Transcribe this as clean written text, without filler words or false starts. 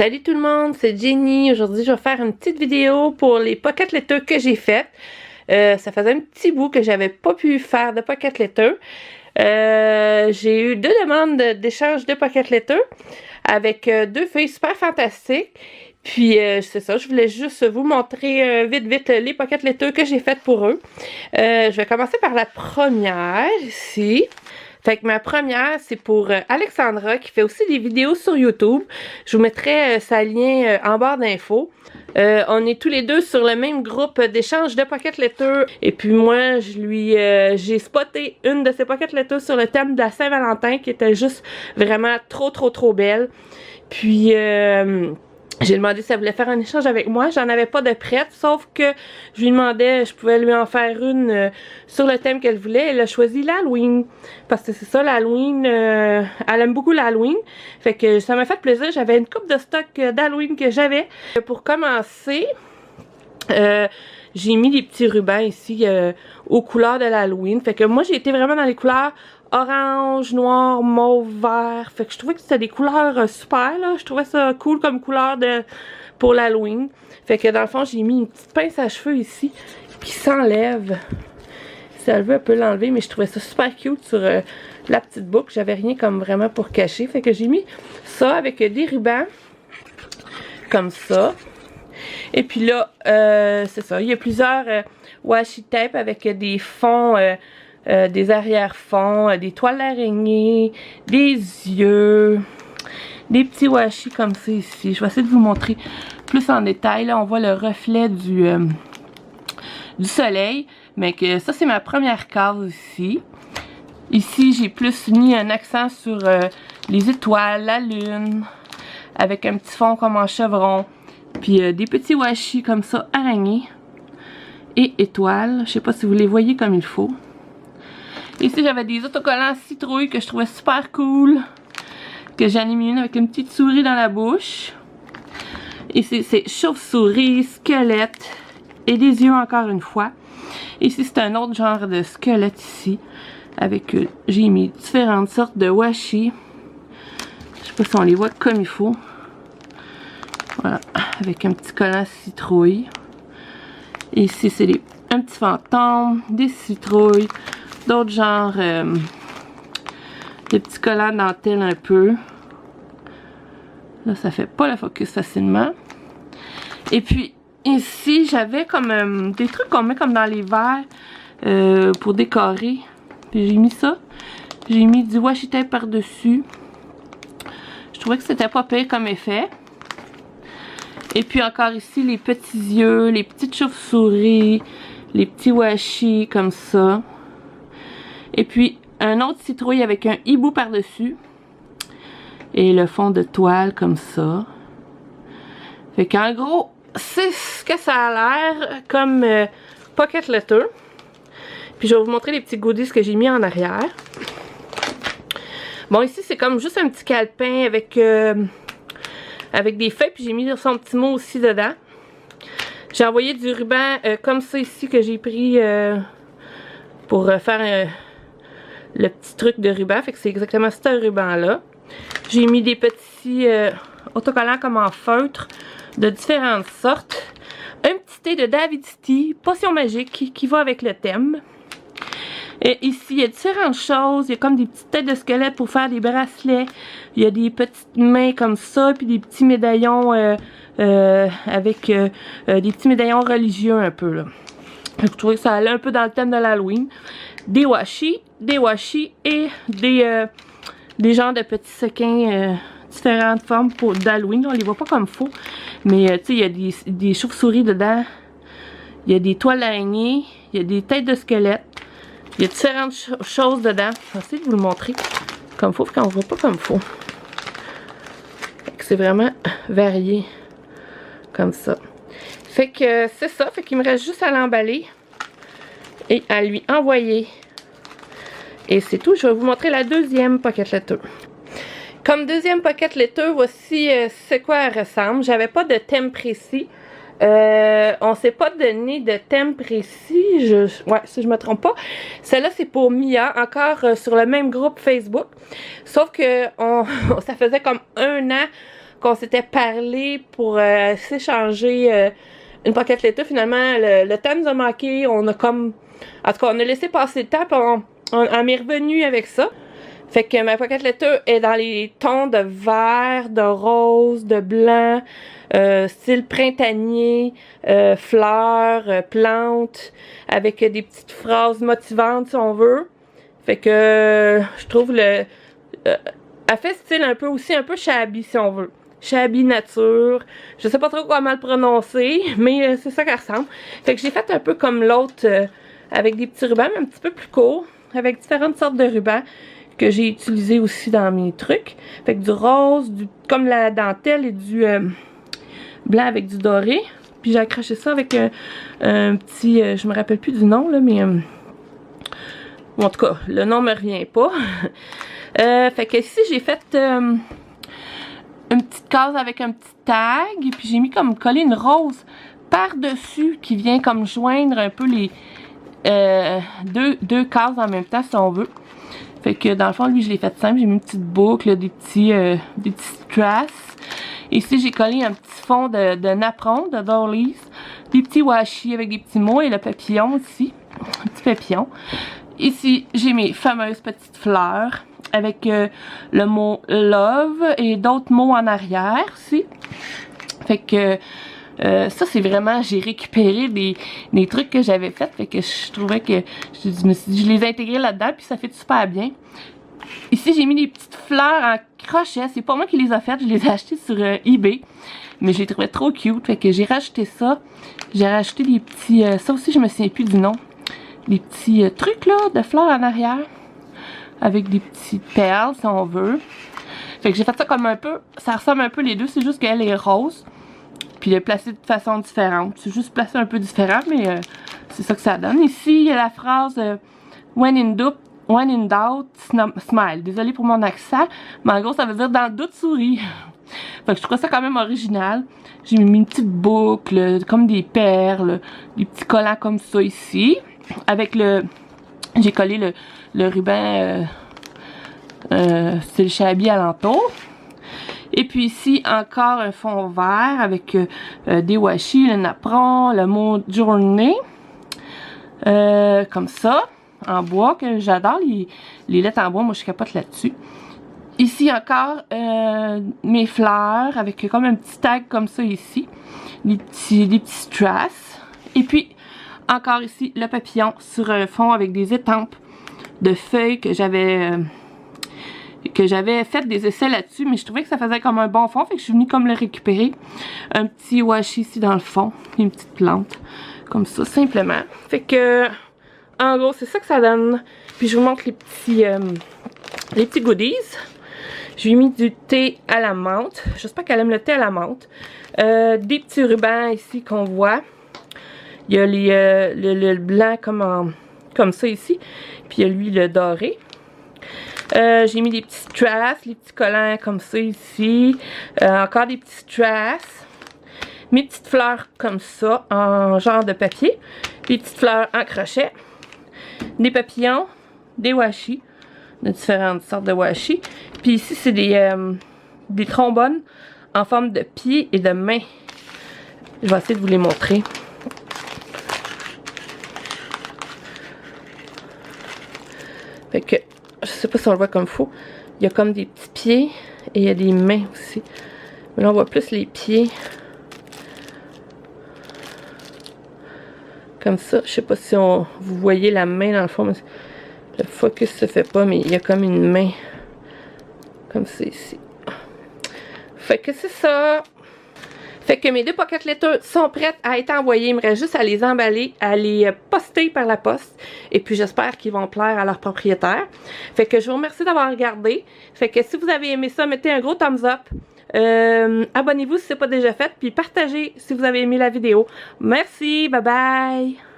Salut tout le monde, c'est Jenny. Aujourd'hui, je vais faire une petite vidéo pour les pocket letters que j'ai faites. Ça faisait un petit bout que j'avais pas pu faire de pocket letters. J'ai eu 2 demandes d'échange de pocket letters avec 2 filles super fantastiques. Puis c'est ça, je voulais juste vous montrer vite les pocket letters que j'ai faites pour eux. Je vais commencer par la première ici. Fait que ma première, c'est pour Alexandra qui fait aussi des vidéos sur YouTube. Je vous mettrai sa lien en barre d'infos. On est tous les deux sur le même groupe d'échange de pocket letters. Et puis moi, j'ai spoté une de ces pocket letters sur le thème de la Saint-Valentin qui était juste vraiment trop belle. Puis j'ai demandé si elle voulait faire un échange avec moi. J'en avais pas de prête, sauf que je lui demandais, je pouvais lui en faire une sur le thème qu'elle voulait. Elle a choisi l'Halloween. Parce que c'est ça, l'Halloween, elle aime beaucoup l'Halloween. Fait que ça m'a fait plaisir. J'avais une coupe de stock d'Halloween que j'avais. Pour commencer, j'ai mis des petits rubans ici aux couleurs de l'Halloween. Fait que moi, j'ai été vraiment dans les couleurs orange, noir, mauve, vert. Fait que je trouvais que c'était des couleurs super, là. Je trouvais ça cool comme couleur pour l'Halloween. Fait que dans le fond, j'ai mis une petite pince à cheveux ici qui s'enlève. Si elle veut, elle peut l'enlever, mais je trouvais ça super cute sur la petite boucle. J'avais rien comme vraiment pour cacher. Fait que j'ai mis ça avec des rubans comme ça. Et puis là, c'est ça. Il y a plusieurs washi tape avec des fonds, des arrière-fonds, des toiles d'araignée, des yeux, des petits washi comme ça ici. Je vais essayer de vous montrer plus en détail. Là, on voit le reflet du soleil. Mais que ça, c'est ma première case ici. Ici, j'ai plus mis un accent sur les étoiles, la lune, avec un petit fond comme en chevron. Puis des petits washi comme ça, araignées et étoiles. Je sais pas si vous les voyez comme il faut. Ici, j'avais des autocollants citrouilles que je trouvais super cool. Que j'en ai mis une avec une petite souris dans la bouche. Ici, c'est chauve-souris, squelette et des yeux encore une fois. Ici, c'est un autre genre de squelette ici. Avec, j'ai mis différentes sortes de washi. Je sais pas si on les voit comme il faut. Voilà, avec un petit collant citrouille. Ici, c'est un petit fantôme, des citrouilles, d'autres genres, des petits collants dentelle un peu. Là, ça fait pas le focus facilement. Et puis, ici, j'avais comme des trucs qu'on met comme dans les verres pour décorer. Puis j'ai mis ça. J'ai mis du washi tape par-dessus. Je trouvais que c'était pas pire comme effet. Et puis encore ici, les petits yeux, les petites chauves-souris, les petits washi comme ça. Et puis un autre citrouille avec un hibou par-dessus. Et le fond de toile comme ça. Fait qu'en gros, c'est ce que ça a l'air comme pocket letter. Puis je vais vous montrer les petits goodies que j'ai mis en arrière. Bon, ici c'est comme juste un petit calepin avec des feuilles. Puis j'ai mis son petit mot aussi dedans. J'ai envoyé du ruban comme ça ici que j'ai pris pour faire le petit truc de ruban. Fait que c'est exactement ce ruban là. J'ai mis des petits autocollants comme en feutre de différentes sortes. Un petit thé de David's potion magique qui va avec le thème. Et ici, il y a différentes choses. Il y a comme des petites têtes de squelette pour faire des bracelets. Il y a des petites mains comme ça. Puis des petits médaillons avec des petits médaillons religieux un peu là. Je trouvais que ça allait un peu dans le thème de l'Halloween. Des washi et des genres de petits sequins différentes formes d'Halloween. On les voit pas comme faux. Mais tu sais, il y a des chauves-souris dedans. Il y a des toiles d'araignée. Il y a des têtes de squelette. Il y a différentes choses dedans. Je vais essayer de vous le montrer comme faux, qu'on ne voit pas comme faux. C'est vraiment varié. Comme ça. Fait que c'est ça. Fait qu'il me reste juste à l'emballer. Et à lui envoyer. Et c'est tout. Je vais vous montrer la deuxième pocket letter. Comme deuxième pocket letter, voici c'est quoi elle ressemble. J'avais pas de thème précis. On s'est pas donné de thème précis. Ouais, si je me trompe pas. Celle-là, c'est pour Mia, encore sur le même groupe Facebook. Sauf que ça faisait comme 1 an qu'on s'était parlé pour s'échanger une pocket letter. Finalement, le temps nous a manqué. On a comme... En tout cas, on a laissé passer le temps, puis on m'est revenu avec ça. Fait que ma pocket letter est dans les tons de vert, de rose, de blanc, style printanier, fleurs, plantes, avec des petites phrases motivantes si on veut. Fait que je trouve elle fait style un peu aussi, un peu shabby si on veut. Shabby nature. Je sais pas trop comment le prononcer, mais c'est ça qu'elle ressemble. Fait que j'ai fait un peu comme l'autre, avec des petits rubans, mais un petit peu plus courts, avec différentes sortes de rubans que j'ai utilisé aussi dans mes trucs. Fait que du rose, comme la dentelle et du blanc avec du doré. Puis j'ai accroché ça avec un petit, je me rappelle plus du nom là, mais en tout cas, le nom me revient pas. Fait que ici j'ai fait une petite case avec un petit tag, et puis j'ai mis comme collé une rose par-dessus qui vient comme joindre un peu les deux cases en même temps si on veut. Fait que dans le fond, lui, je l'ai fait simple. J'ai mis une petite boucle, des petits strass. Ici, j'ai collé un petit fond de napperon, de Doilies. Des petits washi avec des petits mots et le papillon aussi. Un petit papillon. Ici, j'ai mes fameuses petites fleurs avec le mot love et d'autres mots en arrière aussi. Fait que ça, c'est vraiment, j'ai récupéré des trucs que j'avais fait, fait que je trouvais que je me suis dit, je les ai intégrés là-dedans, puis ça fait super bien. Ici, j'ai mis des petites fleurs en crochet. C'est pas moi qui les ai faites, je les ai achetées sur eBay, mais je les trouvais trop cute, fait que j'ai rajouté ça. J'ai rajouté des petits, ça aussi, je me souviens plus du nom, des petits trucs là de fleurs en arrière, avec des petites perles si on veut. Fait que j'ai fait ça comme un peu, ça ressemble un peu les deux, c'est juste qu'elle est rose. Puis le placer de façon différente. C'est juste placé un peu différent, mais c'est ça que ça donne. Ici, il y a la phrase when in doubt, smile. Désolée pour mon accent, mais en gros, ça veut dire dans le doute, souris. Fait que je trouve ça quand même original. J'ai mis une petite boucle, comme des perles, des petits collants comme ça ici. Avec j'ai collé le ruban style shabby alentour. Et puis ici, encore un fond vert avec des washi, le napperon, le mot journée. Comme ça, en bois, que j'adore les lettres en bois, moi je capote là-dessus. Ici encore, mes fleurs avec comme un petit tag comme ça ici. Des petits strass. Et puis, encore ici, le papillon sur un fond avec des étampes de feuilles que j'avais fait des essais là-dessus, mais je trouvais que ça faisait comme un bon fond, fait que je suis venue comme le récupérer. Un petit washi ici dans le fond, une petite plante, comme ça, simplement. Fait que, en gros, c'est ça que ça donne. Puis je vous montre les petits goodies. Je lui ai mis du thé à la menthe. J'espère qu'elle aime le thé à la menthe. Des petits rubans ici qu'on voit. Il y a le blanc comme ça ici. Puis il y a lui le doré. J'ai mis des petits strass, les petits collants comme ça ici. Encore des petits strass. Mes petites fleurs comme ça, en genre de papier. Des petites fleurs en crochet. Des papillons. Des washi. De différentes sortes de washi. Puis ici, c'est des trombones en forme de pieds et de mains. Je vais essayer de vous les montrer. Fait que, je sais pas si on le voit comme il faut. Il y a comme des petits pieds et il y a des mains aussi. Mais là, on voit plus les pieds. Comme ça. Je sais pas si vous voyez la main dans le fond. Mais le focus se fait pas, mais il y a comme une main. Comme ça ici. Fait que c'est ça. Fait que mes deux pocket letters sont prêtes à être envoyées. Il me reste juste à les emballer, à les poster par la poste. Et puis j'espère qu'ils vont plaire à leur propriétaire. Fait que je vous remercie d'avoir regardé. Fait que si vous avez aimé ça, mettez un gros thumbs up. Abonnez-vous si ce n'est pas déjà fait. Puis partagez si vous avez aimé la vidéo. Merci, bye bye!